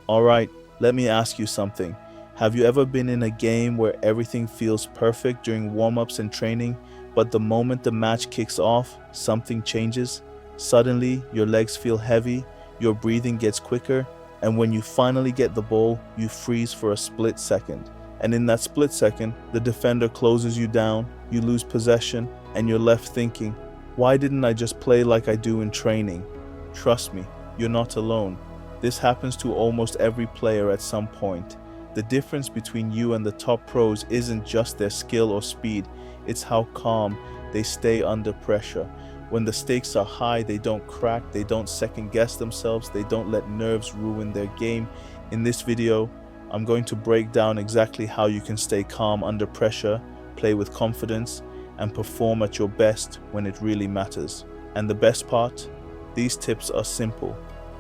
Alright, let me ask you something. Have you ever been in a game where everything feels perfect during warm-ups and training, but the moment the match kicks off, something changes? Suddenly, your legs feel heavy, your breathing gets quicker, and when you finally get the ball, you freeze for a split second. And in that split second, the defender closes you down, you lose possession, and you're left thinking, why didn't I just play like I do in training? Trust me, you're not alone. This happens to almost every player at some point. The difference between you and the top pros isn't just their skill or speed, it's how calm they stay under pressure. When the stakes are high, they don't crack, they don't second guess themselves, they don't let nerves ruin their game. In this video, I'm going to break down exactly how you can stay calm under pressure, play with confidence, and perform at your best when it really matters. And the best part? These tips are simple.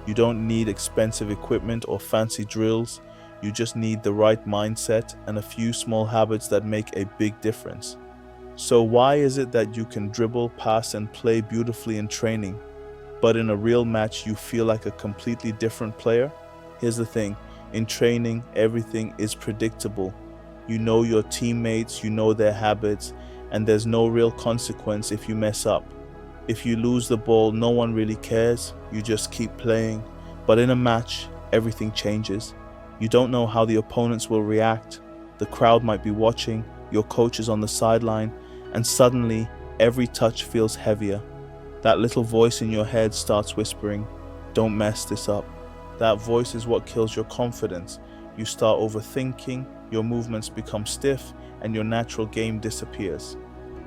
You don't need expensive equipment or fancy drills. You just need the right mindset and a few small habits that make a big difference. So why is it that you can dribble, pass, and play beautifully in training, but in a real match you feel like a completely different player? Here's the thing, in training everything is predictable. You know your teammates, you know their habits, and there's no real consequence if you mess up. If you lose the ball, no one really cares, you just keep playing. But in a match, everything changes. You don't know how the opponents will react. The crowd might be watching, your coach is on the sideline, and suddenly, every touch feels heavier. That little voice in your head starts whispering, don't mess this up. That voice is what kills your confidence. You start overthinking, your movements become stiff, and your natural game disappears.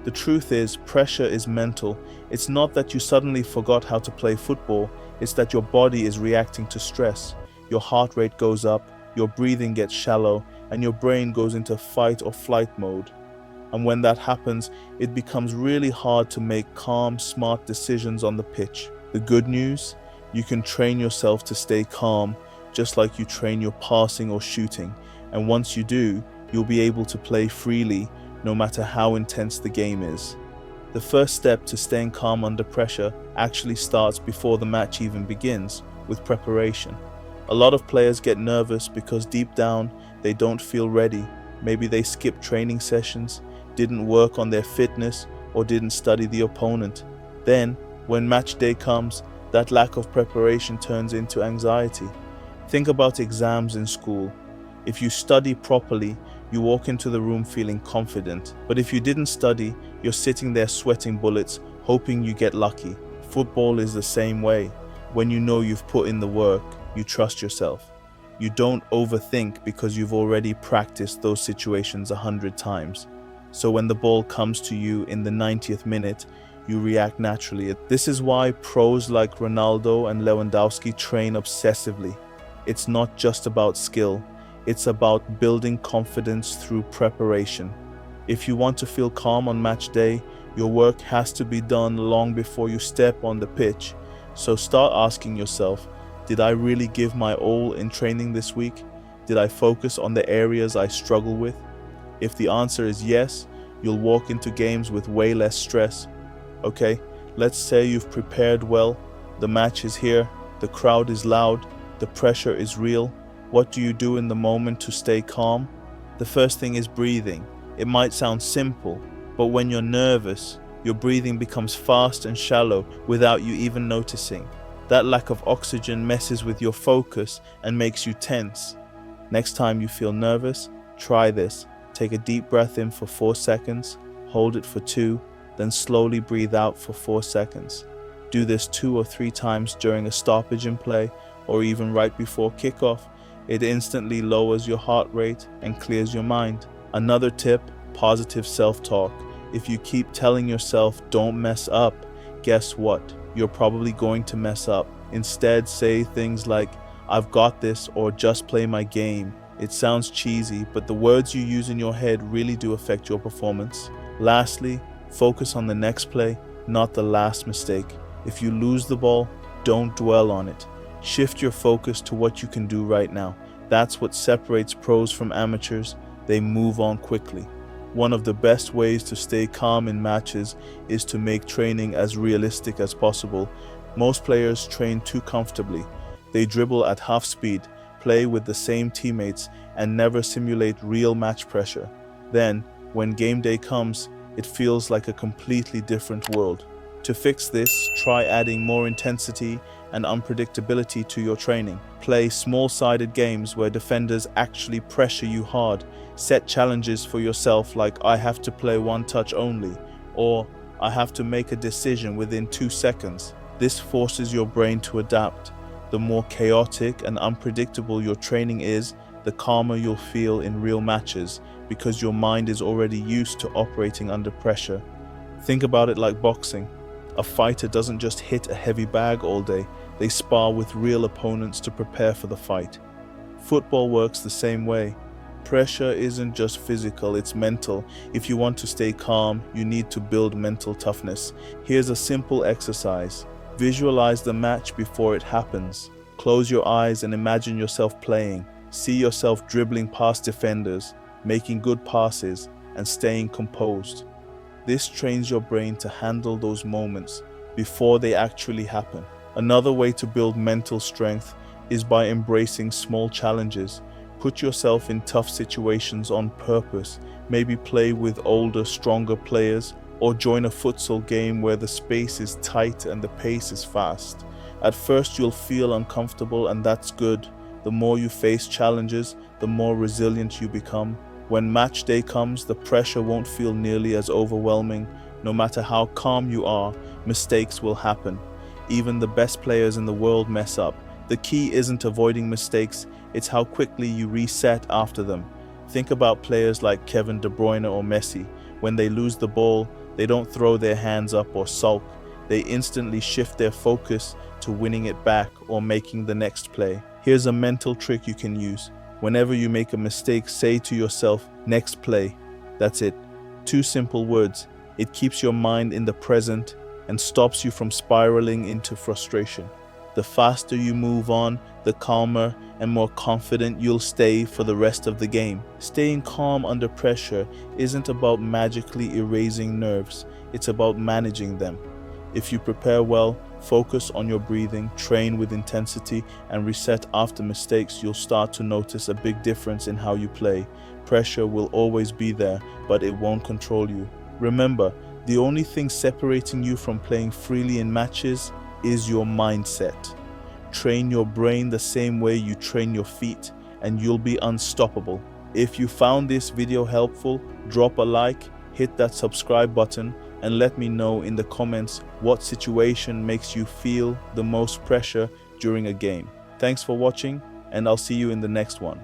The truth is, pressure is mental. It's not that you suddenly forgot how to play football, it's that your body is reacting to stress. Your heart rate goes up, your breathing gets shallow, and your brain goes into fight or flight mode. And when that happens, it becomes really hard to make calm, smart decisions on the pitch. The good news? You can train yourself to stay calm, just like you train your passing or shooting. And once you do, you'll be able to play freely, no matter how intense the game is. The first step to staying calm under pressure actually starts before the match even begins, with preparation. A lot of players get nervous because deep down they don't feel ready. Maybe they skipped training sessions, didn't work on their fitness, or didn't study the opponent. Then, when match day comes, that lack of preparation turns into anxiety. Think about exams in school. If you study properly, you walk into the room feeling confident. But if you didn't study, you're sitting there sweating bullets, hoping you get lucky. Football is the same way. When you know you've put in the work, you trust yourself. You don't overthink because you've already practiced those situations 100 times. So when the ball comes to you in the 90th minute, you react naturally. This is why pros like Ronaldo and Lewandowski train obsessively. It's not just about skill. It's about building confidence through preparation. If you want to feel calm on match day, your work has to be done long before you step on the pitch. So start asking yourself, did I really give my all in training this week? Did I focus on the areas I struggle with? If the answer is yes, you'll walk into games with way less stress. Okay, let's say you've prepared well, the match is here, the crowd is loud, the pressure is real. What do you do in the moment to stay calm? The first thing is breathing. It might sound simple, but when you're nervous, your breathing becomes fast and shallow without you even noticing. That lack of oxygen messes with your focus and makes you tense. Next time you feel nervous, try this. Take a deep breath in for 4 seconds, hold it for 2, then slowly breathe out for 4 seconds. Do this 2 or 3 times during a stoppage in play or even right before kickoff. It instantly lowers your heart rate and clears your mind. Another tip, positive self-talk. If you keep telling yourself, don't mess up, guess what? You're probably going to mess up. Instead, say things like, I've got this, or just play my game. It sounds cheesy, but the words you use in your head really do affect your performance. Lastly, focus on the next play, not the last mistake. If you lose the ball, don't dwell on it. Shift your focus to what you can do right now. That's what separates pros from amateurs. They move on quickly. One of the best ways to stay calm in matches is to make training as realistic as possible. Most players train too comfortably. They dribble at half speed, play with the same teammates, and never simulate real match pressure. Then, when game day comes, it feels like a completely different world. To fix this, try adding more intensity and unpredictability to your training. Play small-sided games where defenders actually pressure you hard. Set challenges for yourself like I have to play one touch only, or I have to make a decision within 2 seconds. This forces your brain to adapt. The more chaotic and unpredictable your training is, the calmer you'll feel in real matches, because your mind is already used to operating under pressure. Think about it like boxing. A fighter doesn't just hit a heavy bag all day, they spar with real opponents to prepare for the fight. Football works the same way. Pressure isn't just physical, it's mental. If you want to stay calm, you need to build mental toughness. Here's a simple exercise. Visualize the match before it happens. Close your eyes and imagine yourself playing. See yourself dribbling past defenders, making good passes, and staying composed. This trains your brain to handle those moments before they actually happen. Another way to build mental strength is by embracing small challenges. Put yourself in tough situations on purpose. Maybe play with older, stronger players, or join a futsal game where the space is tight and the pace is fast. At first you'll feel uncomfortable, and that's good. The more you face challenges, the more resilient you become. When match day comes, the pressure won't feel nearly as overwhelming. No matter how calm you are, mistakes will happen. Even the best players in the world mess up. The key isn't avoiding mistakes, it's how quickly you reset after them. Think about players like Kevin De Bruyne or Messi. When they lose the ball, they don't throw their hands up or sulk. They instantly shift their focus to winning it back or making the next play. Here's a mental trick you can use. Whenever you make a mistake, say to yourself, next play. That's it. 2 simple words. It keeps your mind in the present and stops you from spiraling into frustration. The faster you move on, the calmer and more confident you'll stay for the rest of the game. Staying calm under pressure isn't about magically erasing nerves, it's about managing them. If you prepare well, focus on your breathing, train with intensity, and reset after mistakes, you'll start to notice a big difference in how you play. Pressure will always be there, but it won't control you. Remember, the only thing separating you from playing freely in matches is your mindset. Train your brain the same way you train your feet, and you'll be unstoppable. If you found this video helpful, drop a like, hit that subscribe button, and let me know in the comments what situation makes you feel the most pressure during a game. Thanks for watching, and I'll see you in the next one.